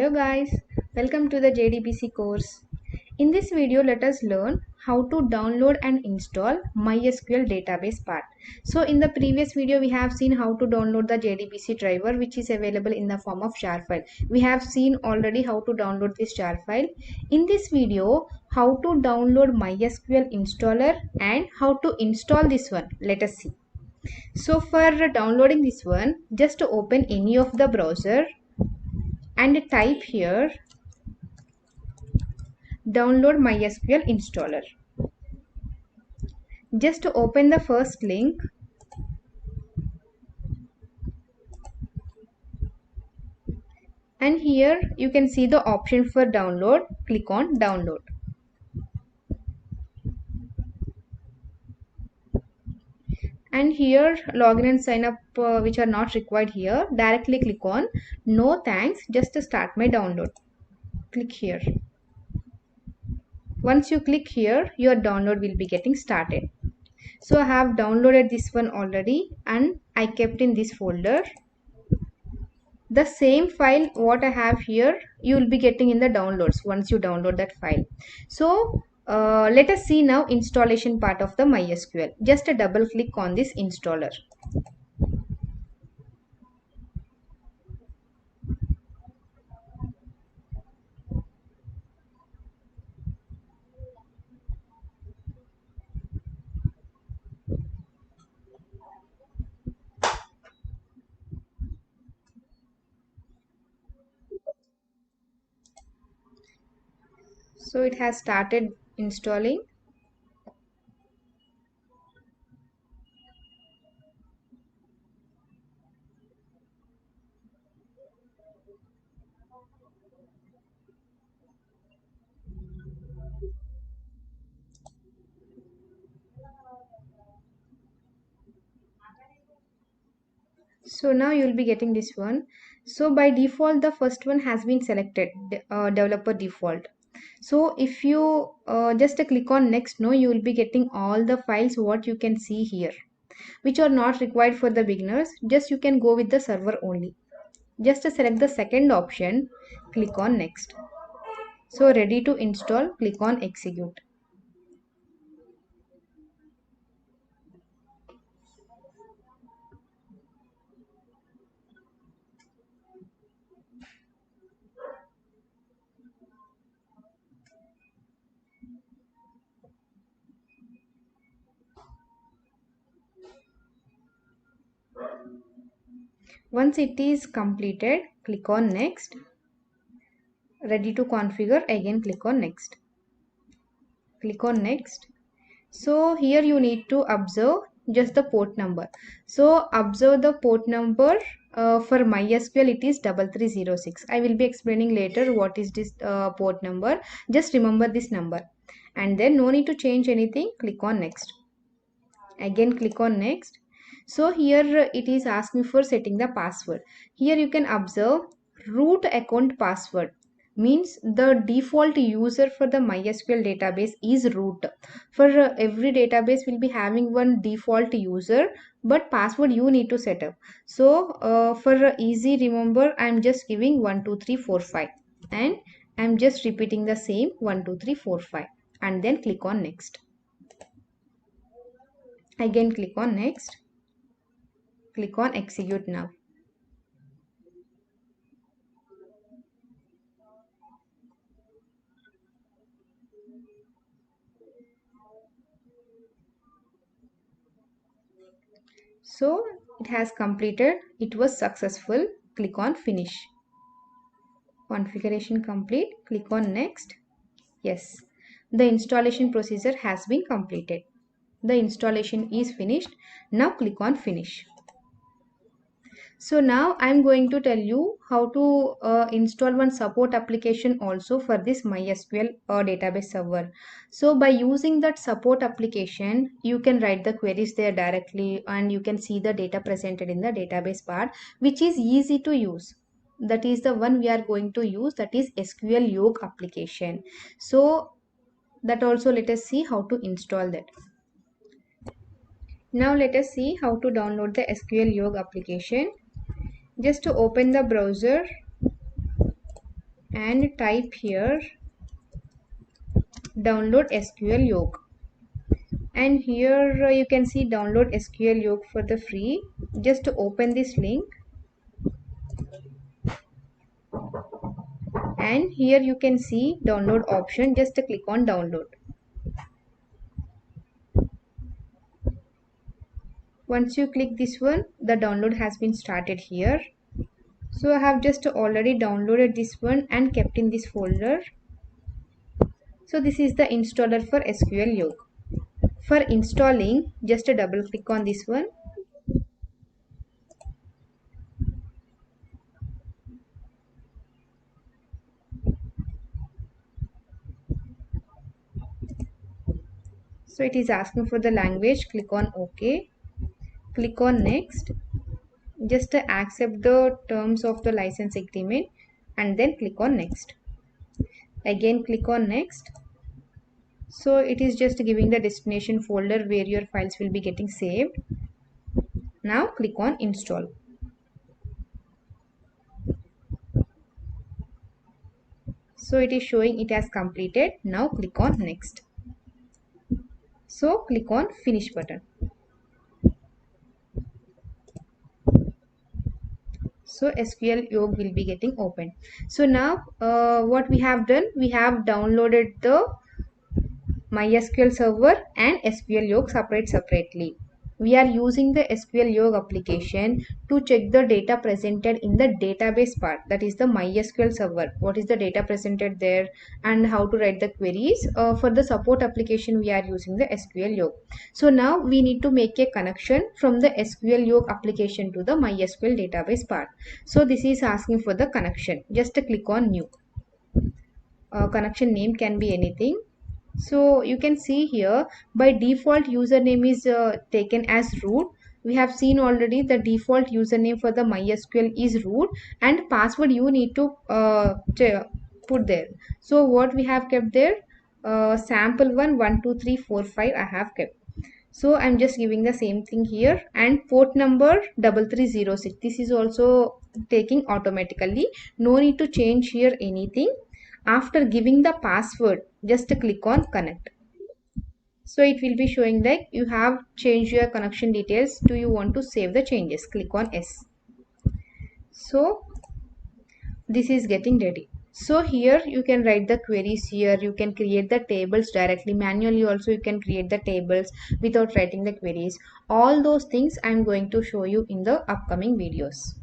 Hello guys, welcome to the JDBC course. In this video, let us learn how to download and install MySQL database part. So in the previous video, we have seen how to download the JDBC driver, which is available in the form of jar file. We have seen already how to download this jar file. In this video, how to download MySQL installer and how to install this one. Let us see. So for downloading this one, just open any of the browser and type here download MySQL installer. Just open the first link and here you can see the option for download. Click on download. And here login and sign up which are not required here. Directly click on no thanks, just to start my download. Click here. Once you click here, your download will be getting started. So I have downloaded this one already and I kept in this folder. The same file what I have here you will be getting in the downloads once you download that file. So let us see now installation part of the MySQL. Just a double click on this installer. So it has started installing. So now you will be getting this one. So by default the first one has been selected, developer default. So if you just click on next, no, you will be getting all the files what you can see here, which are not required for the beginners. Just you can go with the server only. Just select the second option, click on next. So ready to install, click on execute. Once it is completed, click on next. Ready to configure, again click on next. Click on next. So here you need to observe just the port number. So observe the port number. For MySQL it is 3306. I will be explaining later what is this port number. Just remember this number and then no need to change anything. Click on next. Again click on next. So here it is asking for setting the password. Here you can observe root account password means the default user for the MySQL database is root. For every database will be having one default user, but password you need to set up. So for easy remember, I am just giving 12345 and I am just repeating the same 12345 and then click on next. Again click on next. Click on execute now. So it has completed. It was successful. Click on finish. Configuration complete. Click on next. Yes, the installation procedure has been completed. The installation is finished. Now click on finish. So now I am going to tell you how to install one support application also for this MySQL database server. So by using that support application, you can write the queries there directly and you can see the data presented in the database part, which is easy to use. That is the one we are going to use, that is SQL Yog application. So that also let us see how to install that. Now let us see how to download the SQL Yog application. Just to open the browser and type here download SQL Yoke. And here you can see download SQL Yoke for the free. Just open this link, and here you can see download option. Just click on download. Once you click this one, the download has been started here. So I have just already downloaded this one and kept in this folder. So this is the installer for SQL Yoke. For installing, just double click on this one. So it is asking for the language. Click on OK. Click on next. Just accept the terms of the license agreement and then click on next. Again click on next. So it is just giving the destination folder where your files will be getting saved. Now click on install. So it is showing it has completed. Now click on next. So click on finish button. So SQL Yoke will be getting opened. So now what we have done, we have downloaded the MySQL server and SQL Yoke separately. We are using the SQL Yoke application to check the data presented in the database part, that is the MySQL server. What is the data presented there and how to write the queries. For the support application, we are using the SQL Yoke. So now we need to make a connection from the SQL Yoke application to the MySQL database part. So this is asking for the connection. Just click on new. Connection name can be anything. So you can see here by default username is taken as root. We have seen already the default username for the MySQL is root, and password you need to put there. So what we have kept there, sample 1 1 2 3 4 5 I have kept. So I'm just giving the same thing here, and port number 3306. This is also taking automatically. No need to change here anything. After giving the password, just click on connect. So it will be showing like you have changed your connection details. Do you want to save the changes? Click on yes. So this is getting ready. So here you can write the queries here. You can create the tables directly manually. Also you can create the tables without writing the queries. All those things I am going to show you in the upcoming videos.